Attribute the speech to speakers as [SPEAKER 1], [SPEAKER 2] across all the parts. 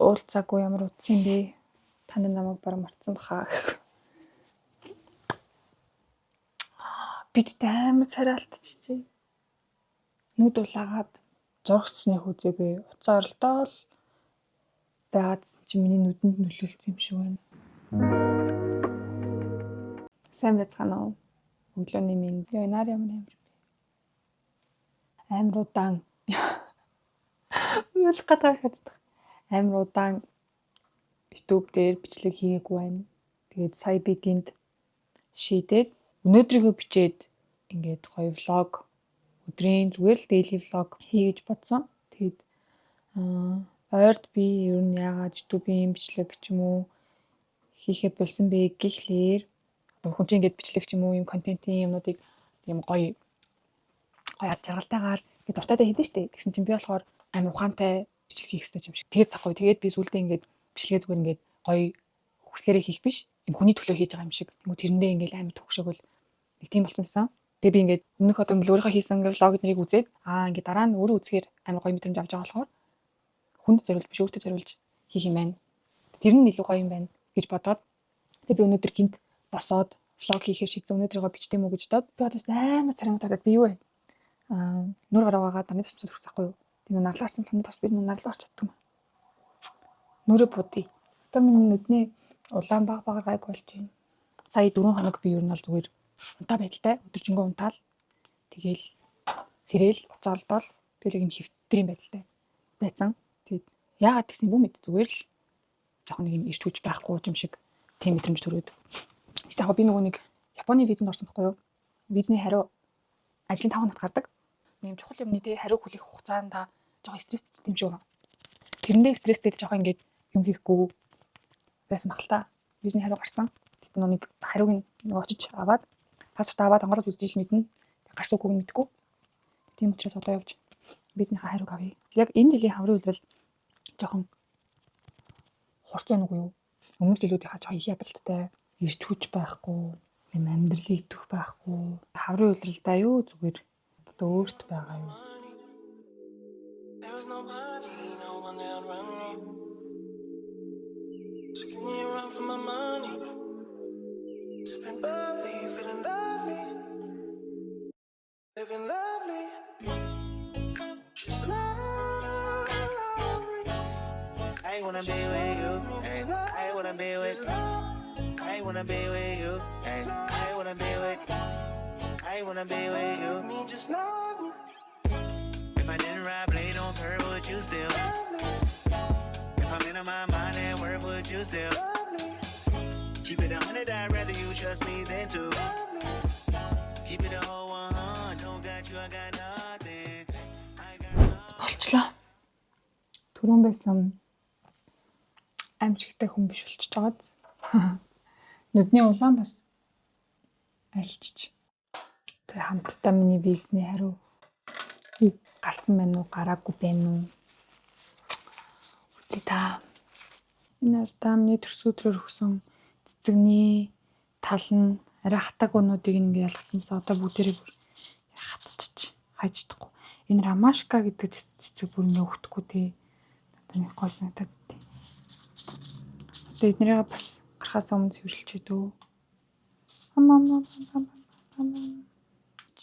[SPEAKER 1] уулзаагүй ямар утсан юм бэ? Танд намайг бараг мартсан бахаа. Бид амар царайлтчихжээ. Нүд улаагаад зурагчсныг үзээгүй. Уцаа оролдоол байгаад чи миний нүдэнд нөлөөлсөн юм шиг байна. Сайн байцгаана уу? Өглөөний минь нар ямар амар бэ? Амар удаан. Үйл гадаахад амар удаан YouTube дээр бичлэг хийгээгүй байна. Тэгээд сая би гинт шийдээд өнөөдрийгөө бичээд ингээд гоё влог өдрийн зүгээр л daily vlog хийж бодсон. Тэгээд ойрд би ер нь яагаад YouTube-ийн бичлэг ч юм уу хийхээ болсон бэ гэхлээр одоо хүн чинь ингээд бичлэг ч юм уу юм контентын юмнуудыг тийм гоё аз жаргалтайгаар ингээд дуртайдаа хийдэж штэ. Тэгсэн чинь би болохоор амар ухаантай бичлэг хийх хэрэгтэй юм шиг. Тэгээд цаггүй. Тэгээд би сүулдэ ингээд бичлэгээ зүгээр ингээд гоё хүслээрээ хийх биш. Юм хүний төлөө хийж байгаа юм шиг. Тэгмээ тэрэндээ ингээд амар төгшөөгөл нэг тийм болчихсон. Тэгээ би ингээд өмнөх одоо ингээд өөрийнхөө хийсэн влог нарыг үзээд ингээд дараа нь өөрөө үзэхээр амар гоё мэдрэмж авч байгаа болохоор хүнд зориулж биш өөртөө зориулж хийх юм байна. Тэр нь илүү гоё юм байна гэж бодоод тэгээ би өнөөдөр гинт босоод влог хийхээр шийдсэн өнөөдрийгөө бичдэм үү гэж бодоод би одоо амар царамтаад би юу вэ? Нүр гараагаа дарны тасцал хүрэх байхгүй юу? Тэгээ нарлаа харсан хүмүүс бас би нарлаа харч чаддаг юм. Нүрээ будъя. Одоо миний нүдний улаан баг гайг болж байна. Сая 4 хоног би ер нь бол зүгээр унтаа байдалтай өдөржингөө унтаал тэгээл сэрээл уцаа олдоол тэгэл юм хэвтрийн байдалтай байцсан. Тэгээд яагаад гэсэн юм бэ? Зүгээр л яг нэг юм ирч хүч байхгүй юм шиг тийм мэдрэмж төрөөд. Гэтэ яг би нөгөө нэг Японы визэнд орсон байхгүй юу? Визний хариу ажлын 5 хоногт гардаг. Нэг юм чухал юмны тий хариу хүлээх хугацаанд та жоохон стресстэй юм шиг байна. Тэрэндээ стресстэй л жоохон ингээд юм хийхгүй байсан баг л та. Визний хариу гарсан. Тэгтээ нэг хариуг нэг очиж аваад паспорт аваад онгорлож үзэж мэднэ. Гарсан үгүйг мэдгүй. Тийм учраас одоо явж бизнесийнхаа хариуг авъя. Яг энэ жилийн хаврын үйлрэл жоохон хурц байна уу юу? Өмнөх жилүүдийнхаа жоохон их ядалттай, ирч хүч байхгүй, юм амьдралыг идэх байхгүй. Хаврын үйлрэлдээ юу зүгээр одоо өөрт байгаа юу?
[SPEAKER 2] Living lovely, she's lovely. I wanna be with you, ay. I wanna be with. I wanna be with you, ay. I wanna be with. I wanna be with you. Me just love me. If I didn't ride blade on curve, would you still? If I'm in my mind and work, would you still? Keep it 100, I'd rather you trust me than to. Keep it a whole 100, don't got you, I got nothing.
[SPEAKER 1] Болчлоо. Түрүүн байсан аимшигтай хүн биш болчихж байгааз. Нүдний улаан бас арилчиж. Тэгээ хамтдаа миний визний хариу гарсан байна уу, гараагүй байна уу? Үгүй та. Энэ ардаа миний төрсөдрөөр өгсөн цэцэгний тал нь арай хатаг өнүүдийг ингээ ялгахтанасаа одоо бүгдээрээ бүр хатчих хайждаггүй. Энэ ромашка гэдэг цэцэг бүр нөөхдөхгүй тий. Одоо нэг гой санагдаад тий. Одоо эднэрийг бас гарахаас өмнө цэвэрлэж идөө.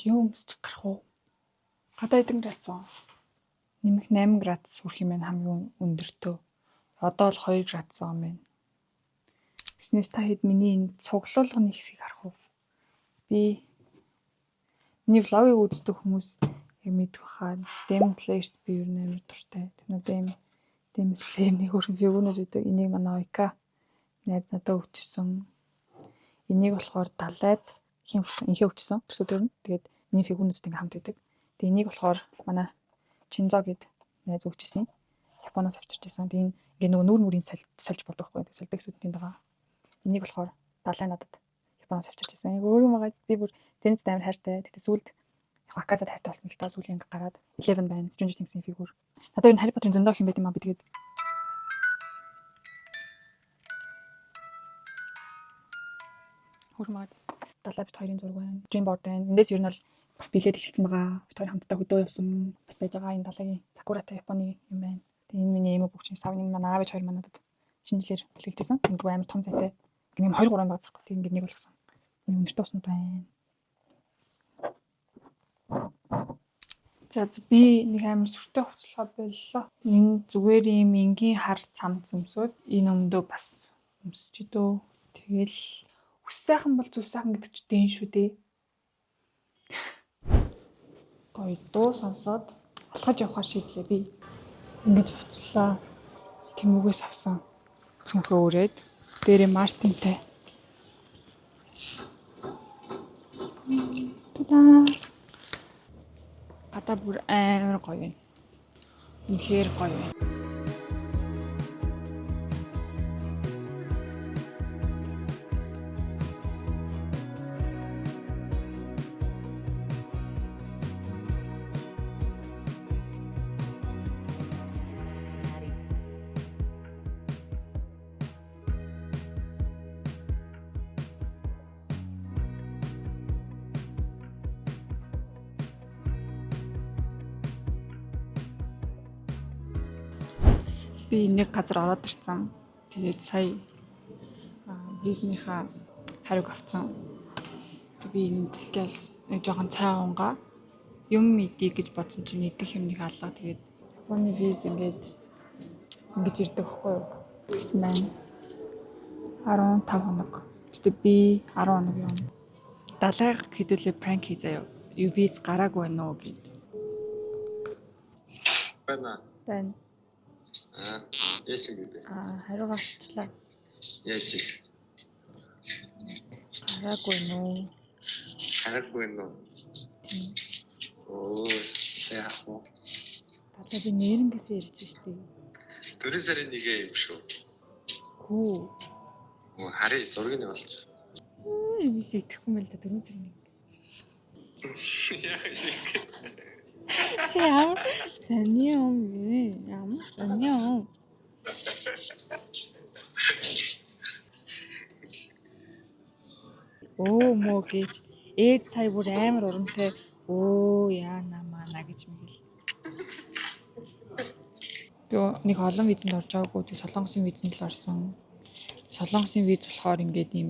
[SPEAKER 1] Юу өмсч гарах уу? Гадаа эдэн градус. Нэмэх 8 градус хүрэх юм байна хамгийн өндөртөө. Одоо л 2 градус юм байна. Бизнес та хэд миний энэ цуглуулгын хэсгийг харах уу? Би миний влогийг үздэг хүмүүс яг мэдэх хаа Demon Slayer би ер нь амар дуртай. Тэр Demon Slayer нэг хөргөн фигурнууд өгдөг. Энийг манай Ойка найз надад өгчсөн. Энийг болохоор далайд инхээ өгчсөн. Төрсөдөр нь. Тэгээд миний фигурнуудтай ингээм хамт байдаг. Тэгээд энийг болохоор манай Чинзо гэд найз өгчсөн. Японоос авчирч байсан. Тэгээд ингээ нөгөө нүүр мөрийн сольж болдог байхгүй. Тэгээд сольдог зүйл тэнд байгаа. Энийг болохоор далай надад Японоос авчирч байсан. Өөрөө магаа би бүр зэнэт амар хайртай. Тэгтээ сүлд Аказад хайртай болсон л та сүлийн ингээ гараад 11 байна. Stranger Things-ийн фигур. Надад энэ Harry Potter-ын зөндөө юм байт юм аа би тэгээд хөрмөд далай бит хоёрын зураг байна. Dreamboard байна. Эндээс ер нь бол бас билет эхэлсэн байгаа. Бит хоёр хамтдаа хөдөө явсан. Бас байж байгаа энэ далайгийн Сакуратай Японы юм байна. Тэгээ энэ миний эмэг бүгчийн сав нэг манай аав ээж хоёр манайд шинжилээр бэлгэлдсэн. Ингээд амар том зайтай. Ингээд 2 3 байгаадахгүй. Тэг ингээд нэг болгосон. Нэг өнөртөө уснууд байна. За би нэг амар сүртэй хувцлахаа боллоо. Энэ зүгээр юм энгийн хар цамц өмсөд энэ өмдөө бас өмсч идөө. Тэгэл үс сайхан бол зүс сайхан гэдэг чинь дэн шүү дээ. Гоё дуу сонсоод алхаж явахаар шийдлээ би. Ингэж хувцлаа. Тэмүүгээс авсан цүнхөө өрөөд дээрээ Мартинтай. Та-да. Гадаа бүр амар гоё байна. Үнэхээр гоё байна. Би нэг газар ороод ирсэн. Тэгээд сая визнийхаа хариуг авсан. Тэг би энд газ нэг жоохон цай унгаа юм идий гэж бодсон чинь идэх юмныг аллаа. Тэгээд Японы виз ингэж ирдэг байхгүй юу? Ирсэн байна. 15 хоног. Гэтэ би 10 хоног юм. Далайг хэдүүлээ пранк хий заяа. Юу виз гараагүй байна уу гэд.
[SPEAKER 3] Байна. Яаж гэдэг?
[SPEAKER 1] Хариугаа авчлаа.
[SPEAKER 3] Яаж?
[SPEAKER 1] Гараагүй нөө.
[SPEAKER 3] Харахгүй нөө. Оо, яах вэ?
[SPEAKER 1] Далай би нэрнгээсээ ирж штий.
[SPEAKER 3] 4 сарын 1-ээ юм шүү.
[SPEAKER 1] Хүү.
[SPEAKER 3] Оо, харъя зургийг нь болж.
[SPEAKER 1] Энийг итгэхгүй мэл та 4 сарын 1.
[SPEAKER 3] Яах вэ?
[SPEAKER 1] Чи ямар сони юм бэ? Ямар сони юм? Оо мөө гэж ээд сая бүр амар урамтай. Оо яана мана гэж мэгэл. Би нэг олон визэнд орж байгаагүй. Тэг солонгосын визэнд л орсон. Солонгосын виз болохоор ингээд ийм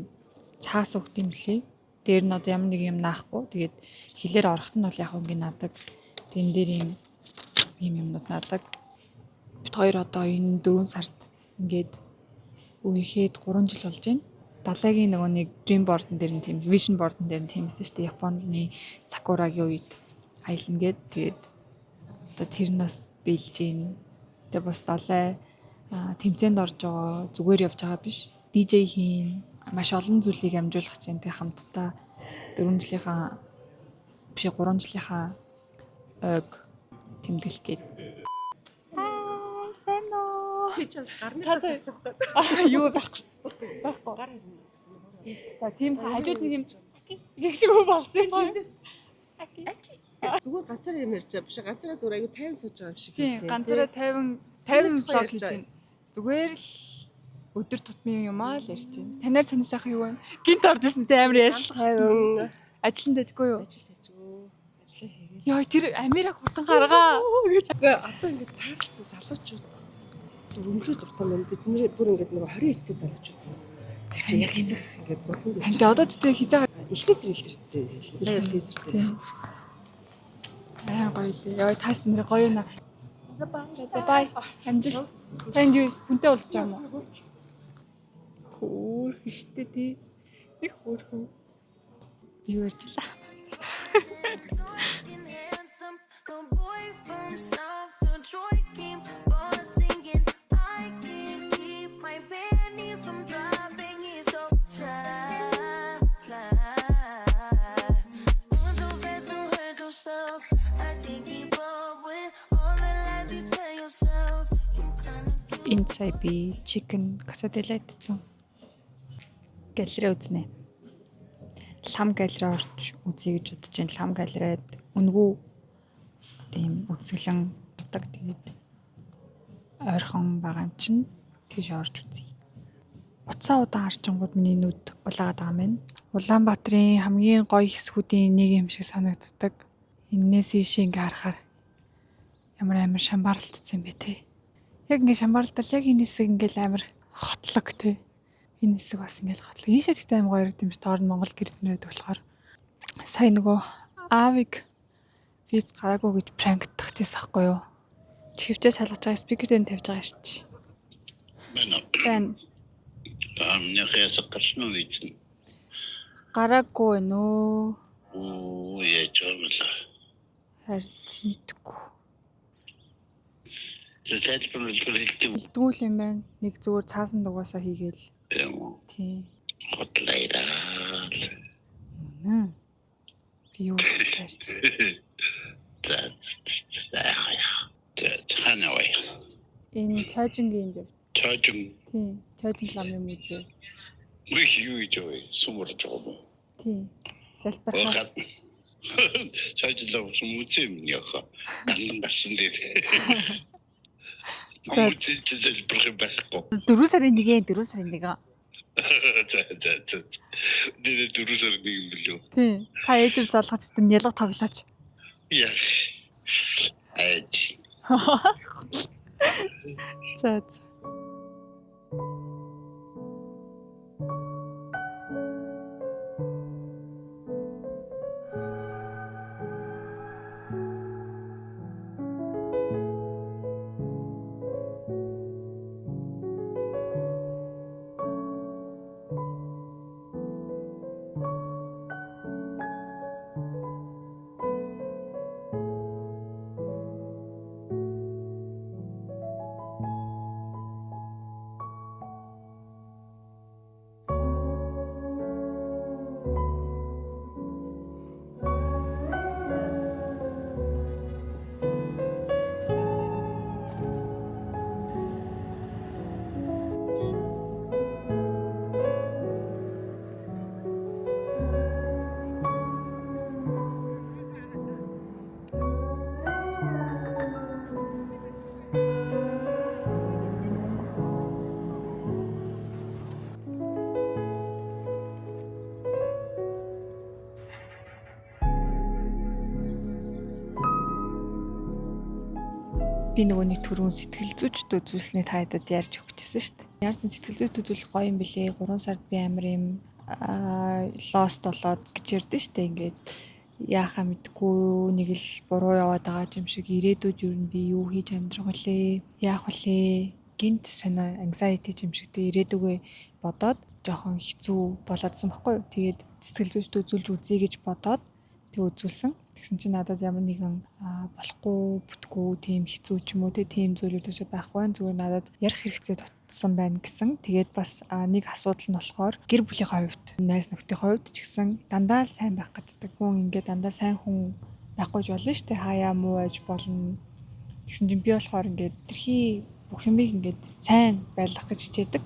[SPEAKER 1] цаас өгд юм лээ. Дээр нь одоо ямар нэг юм наахгүй. Тэгээд хилээр орохт нь бол яг ингээд надаг. Тэн дээр ийм юмнууд надаг. Бид хоёр одоо энэ 4 сард ингээд үехэд 3 жил болж байна. Далайгийн нөгөө нэг dream board-н дээр нь тийм vision board-н дээр нь тиймсэн шүү дээ. Японы Сакурагийн үед аялна гээд тэгээд одоо тэр нас биелж гин. Тэгээд бас далай тэмцээнд орж байгаа зүгээр явж байгаа биш. DJ хийн маш олон зүйлийг амжуулах гэж энэ хамтдаа 4 жилийнхаа биш 3 жилийнхаа ойг тэмдэглэх гээд. Сайн уу?
[SPEAKER 4] Би ч бас гарныхаас асуух та.
[SPEAKER 1] Юу байхгүй. Гар ирнэ гэсэн. За тийм хажууд нэг юм яг шиг болсон юм.
[SPEAKER 4] Тэндээс. Зүгээр газар юм ярьж байгаа биш газараа зүгээр аягүй 50 сууж байгаа юм шиг.
[SPEAKER 1] Тийм ганцаараа 50 влог хийж байна. Зүгээр л өдөр тутмын юм аа л ярьж байна. Танаар сонир сайхан юу вэ? Гинт орж ирсэн те амар ярьсан. Ажлын дэжгүй юу?
[SPEAKER 4] Ажил хийгээгүй. Ажлаа хийгээл.
[SPEAKER 1] Яа тэр Америк хурдан гаргаа гэж.
[SPEAKER 4] Одоо ингэ таарлцсан залуучууд өмнөхөр дуртай байна. Бид нэр бүр ингэ нэг 20 эдтэй залуучууд. Чи яг хязгаар ингэ бодонд.
[SPEAKER 1] Хант одоо тэ хизээ
[SPEAKER 4] Эхлээд тэр сая тезэртэй.
[SPEAKER 1] Аа гоё лээ. Яа таас нэр гоё наа. За бай. Амжилт. Танд юу хүнтэй уулзч байгаа юм уу? Хөөх штэ тий. Нэг хөөрхөн. Би үржлээ. Энэ сая би chicken quesadilla идсэн. Галерей үзнэ. Лам галерей орж үзье гэж бодож байна. Лам галерейд үнгүү тийм үзэсгэлэн гардаг. Тэгээд ойрхон байгаа юм чинь тийш орж үзье. Уцаа удаан харчингууд миний нүд улаагаад байгаа юм байна. Улаанбаатарын хамгийн гоё хэсгүүдийн нэг юм шиг санагддаг. Эннээс ийш ингээ харахаар ямар амар шамбарлагдсан бэ те. Яг ингээ шамбарлтал яг энэ хэсэг ингээл амар хотлог тий. Энэ хэсэг бас ингээл хотлог. Ийшээ тэгтээ аим гоё юм биш. Доор нь Монгол гэрд нэрээд болохоор сая нөгөө аавыг физ гараагүй гэж пранктах гэсэн байхгүй юу? Чивчээ салгаж байгаа спикер дээр тавьж байгаа шүү дээ. Бэн
[SPEAKER 5] Амныхээс гарсан уу ийцэн.
[SPEAKER 1] гараагүй нөө.
[SPEAKER 5] Оо яж юм л.
[SPEAKER 1] Харин мэдгүй.
[SPEAKER 5] Тэлбэр хэлдэг
[SPEAKER 1] Илдгүүл юм байна. Нэг зүгээр цаасан дугаасаа хийгээл.
[SPEAKER 5] юм уу?
[SPEAKER 1] Тий.
[SPEAKER 5] Хотлайдаа.
[SPEAKER 1] Мм. Би юу гэж
[SPEAKER 5] Ханавай.
[SPEAKER 1] энэ чойжингийн дэв.
[SPEAKER 5] Чожим
[SPEAKER 1] Тий. Чойжин лам юм үзээ.
[SPEAKER 5] мих юу жоо сумурж байгаа юм.
[SPEAKER 1] Тий. Залбирхаас
[SPEAKER 5] Чожлоо сумүцэм яха. Гандан гарсан дээр.
[SPEAKER 1] За.
[SPEAKER 5] Муцэж залбирх байхгүй.
[SPEAKER 1] 4 сарын 1-ээ 4 сарын 1.
[SPEAKER 5] За. Дэрэ дөрүсөр нэг юм билүү.
[SPEAKER 1] Тий. Та ээжээр залгаж тэн ялга тоглооч.
[SPEAKER 5] Яа. Айж.
[SPEAKER 1] За. Би нөгөө нэг түрүүн сэтгэл зүйчд үзүүлсний таадад ярьж өгчихсэн шүү дээ. Яарсан сэтгэл зүйд үзүүлэх гоё юм билээ. 3 сард би амар юм лост болоод гэж ярьдэн шүү дээ. Ингээд яахаа мэдгүй нэг л буруу яваад байгаа юм шиг ирээдүйд юу нь би юу хийж амьдрах вүлээ? Яах вүлээ? Гинт санаа anxiety юм шигтэй ирээдүгөө бодоод жоохон хэцүү болоодсан байхгүй юу? Тэгээд сэтгэл зүйчд үзүүлж үзье гэж бодоод тэг үзүүлсэн. Тэгсэн чинь надад ямар нэгэн болохгүй бүтггүй тийм хэцүү ч юм уу тийм зүйлүүдээс байхгүй зүгээр надад ярих хэрэгцээ тутсан байна гэсэн. Тэгээд бас нэг асуудал нь болохоор гэр бүлийнхээ хувьд найз нөхдийнхээ хувьд ч гэсэн дандаа л сайн байх гэдэг. Хүн ингээд дандаа сайн хүн байхгүй ч болно шүү дээ. Хаяа муу аж болно. Тэгсэн чинь би болохоор ингээд тэрхий бүх юмыг ингээд сайн байлгах гэж хичээдэг.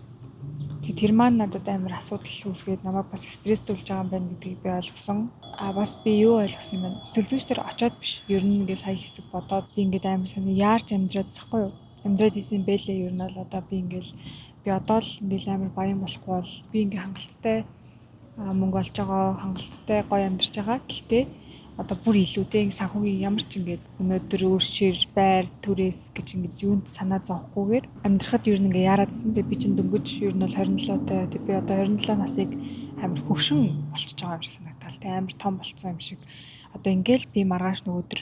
[SPEAKER 1] Тэр маань надад амар асуудал үүсгээд намайг бас стресстүүлж байгаа юм байна гэдгийг би ойлгосон. Бас би юу ойлгосон юм бэ? Сэтгэл зүйчдэр очоод биш. Ер нь ингээд сая хэсэг бодоод би ингээд амар сони яарч амьдраадсахгүй юу? Амьдраад исэн бэлээ ер нь бол одоо би ингээд би одоо л ингээд амар баян болохгүй бол би ингээд хангалттай мөнгө олж байгаа, хангалттай гоё амьдарч байгаа. Гэхдээ одоо бүр илүүтэй санхүүгийн ямар ч ингээд өнөөдөр өөрчээр байр төрөөс гэж ингээд юунд санаа зовхгүйгээр амьдрахад ер нь ингээд яараадсэн. Тэгээ би чинь дөнгөж ер нь бол 27-той. Тэгээ би одоо 27 насыг амар хөвшин болчихж байгаа юм шиг санагдал. Тэгээ амар том болцсон юм шиг. Одоо ингээл би маргааш нөгөөдөр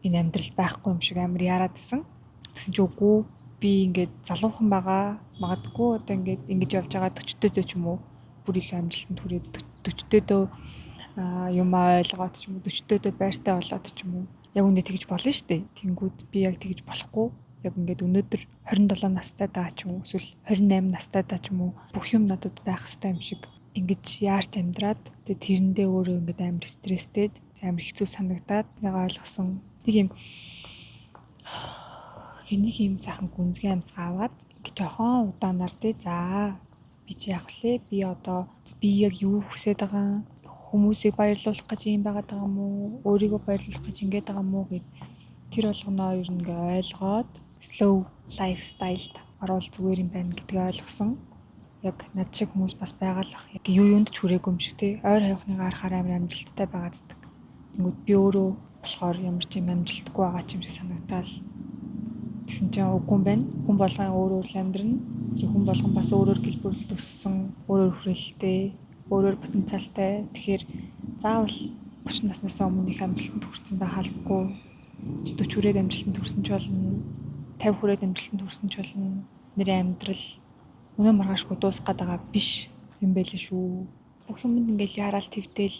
[SPEAKER 1] энэ амьдрал байхгүй юм шиг амар яараадсэн. Тэгсэн чи үгүй би ингээд залуухан байгаа. Магадгүй одоо ингээд ингэж явж байгаа 40-тэй ч юм уу бүр их амжилтанд хүрээд 40-тэй юм ойлгоод ч юм уу 40-тэй байртай болоод ч юм уу яг үндэ тэгж болно шүү дээ. Тэнгүүд би яг тэгж болохгүй. Яг ингээд өнөөдөр 27 настай даа ч юм уу эсвэл 28 настай даа ч юм уу бүх юм надад байх хэрэгтэй юм шиг ингэж яарч амьдраад тэгээ тэрэндээ өөрөө ингээд амар стресстэй амар хэцүү санагдаад нэг ойлгосон. Нэг юм сайхан гүнзгий амьсгаа аваад ингээд жоохон удаанаар за би чи яах вүлээ? Би одоо би яг юу хүсэж байгаа? Хүмүүсийг баярлуулах гэж юм байгаад байгаа юм уу? Өөрийгөө баярлуулах гэж ингэж байгаа юм уу гэд тэр болгоноо ер нь ингээ ойлгоод slow lifestyle орол зүгээр юм байна гэдгийг ойлгосон. Яг над шиг хүмүүс бас байгалах яг юу юунд ч хүрээгүй юм шиг тий. Ойр хавхныг харахаар амар амжилттай байгааддаг. Тэнгүүд би өөрөө болохоор ямар ч юм амжилтгүй байгаа ч юм шиг санагдаал. Тэгсэн чинь үгүй юм байна. Хүн болгон өөр өөр амьдрна. Хүн болгон бас өөрөөр гэлбэрлэлд өссөн, өөрөөр хүрээлэлтэй, өөрөөр потенциалтай. Тэгэхээр заавал 30 наснаас өмнө их амжилтанд хүрсэн байх албагүй. 40 хүрээд амжилтанд хүрсэн ч болно. 50 хүрээд амжилтанд хүрсэн ч болно. Нэрийн амьдрал өнөө маргаашгүй дуусах гээд байгаа биш юм байлаа шүү. Бүх юмд ингээл яраал твтэл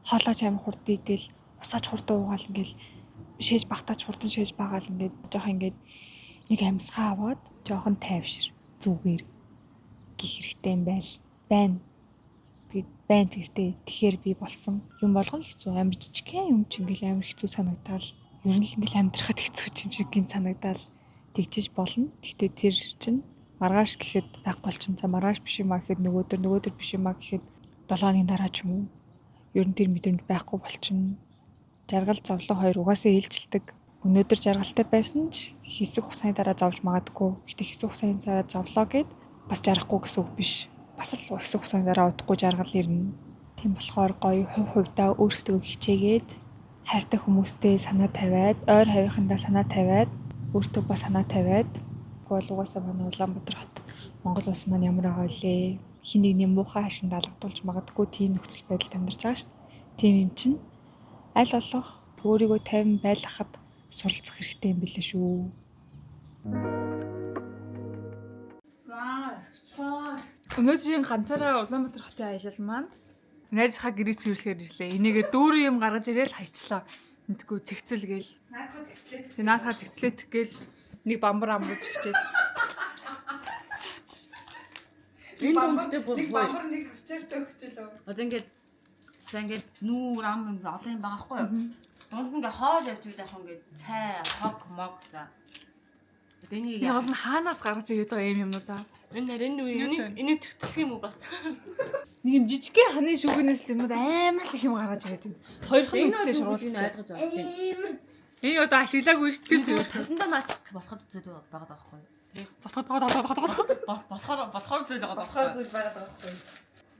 [SPEAKER 1] хоолойч амир хурд идэл усаач хурд уугаал ингээл шээж багтаач хурдан шээж баагаал ингээд жоох ингээд нэг амьсгаа аваад жоохон тайвшир зүгээр гих хэрэгтэй юм байна. Тэгээд байна ч гэжтэй. Тэгэхээр би болсон юм болгоно хэцүү амир жижигхэн юм ч ингээл амир хэцүү санагдаал. Ер нь л ингээл амьдрахад хэцүү юм шиг гин санагдаал тэгжиж болно. Гэхдээ тэр чинь маргааш гэхэд байхгүй болчихсон. За маргааш биш юм а гэхэд нөгөөдөр биш юм а гэхэд 7 хоногийн дараа ч юм уу. Ер нь тэр мэдрэмж байхгүй болчихно. Жаргал зовлон хоёр угаасаа ээлжилдэг. Өнөөдөр жаргалтай байсан ч хэсэг хугацааны дараа зовж магадгүй. Гэхдээ хэсэг хугацааны дараа зовлоо гэд бас жарахгүй гэсэн үг биш. Бас л хэсэг хугацааны дараа удахгүй жаргал ирнэ. Тийм болохоор гоё хувьдаа өөрсдөө хичээгээд хайртай хүмүүстэй санаа тавиад, ойр хавийнхандаа санаа тавиад, өөртөө бас санаа тавиад. Тэгвэл угаасаа манай Улаанбаатар хот Монгол улс маань ямар байгаа вэ? Хин нэгний муухай хашинд алгадуулж магадгүй тийм нөхцөл байдал амьдарч байгаа шүү дээ. Тийм юм чинь аль болох өөрийгөө тайван байлгахад суралцах хэрэгтэй юм билээ шүү. Өнөөдрийн ганцаараа Улаанбаатар хотын аялал маань найзынхаа гэрээс хөвлөхээр ирлээ. Энийгээ дүүрэн юм гаргаж ирээл хайчлаа. Мэдгүй цэгцэл гээл. Наадхаа цэгцлээт гээл нэг бамбар амруулж хичээл.
[SPEAKER 6] Энэ дүнстэй бүр
[SPEAKER 1] бамбар нэг авчаартай өгчлөө.
[SPEAKER 6] одоо ингээд нүүр ам олон юм байгаа хгүй юу? Дунд ингээд хоол явж үйдэх ингээд цай, хог, мог за. Энийг
[SPEAKER 1] Энэ бол хаанаас гаргаж ирээд байгаа юм уу та?
[SPEAKER 6] энэ нарийн энийг тэгтэх юм уу бас?
[SPEAKER 1] Нэг юм жижигхэн ханы шүгнээс л юм амар л их юм гаргаж ирээд байна. Хоёрхан үедээ шууд
[SPEAKER 6] энэ ойлгож байгаа тийм.
[SPEAKER 1] Энэ одоо ашиглаагүй шүү дээ зүгээр.
[SPEAKER 6] Таландаа наачих болоход зүйл байгаа даахгүй юу? Болохоор зүйл байгаа даахгүй юу?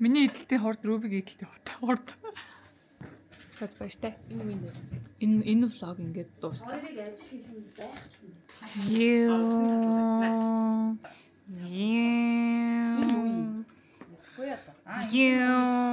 [SPEAKER 1] Миний эдэлтэй хурд Рубиг эдэлтэй хурд. Тэс баяртай. Энэ влог ингээд дуусна.
[SPEAKER 6] Хоёрыг ажил хийх юм байх ч юм.
[SPEAKER 1] Юу.
[SPEAKER 6] Үгүй яа.
[SPEAKER 1] Юу.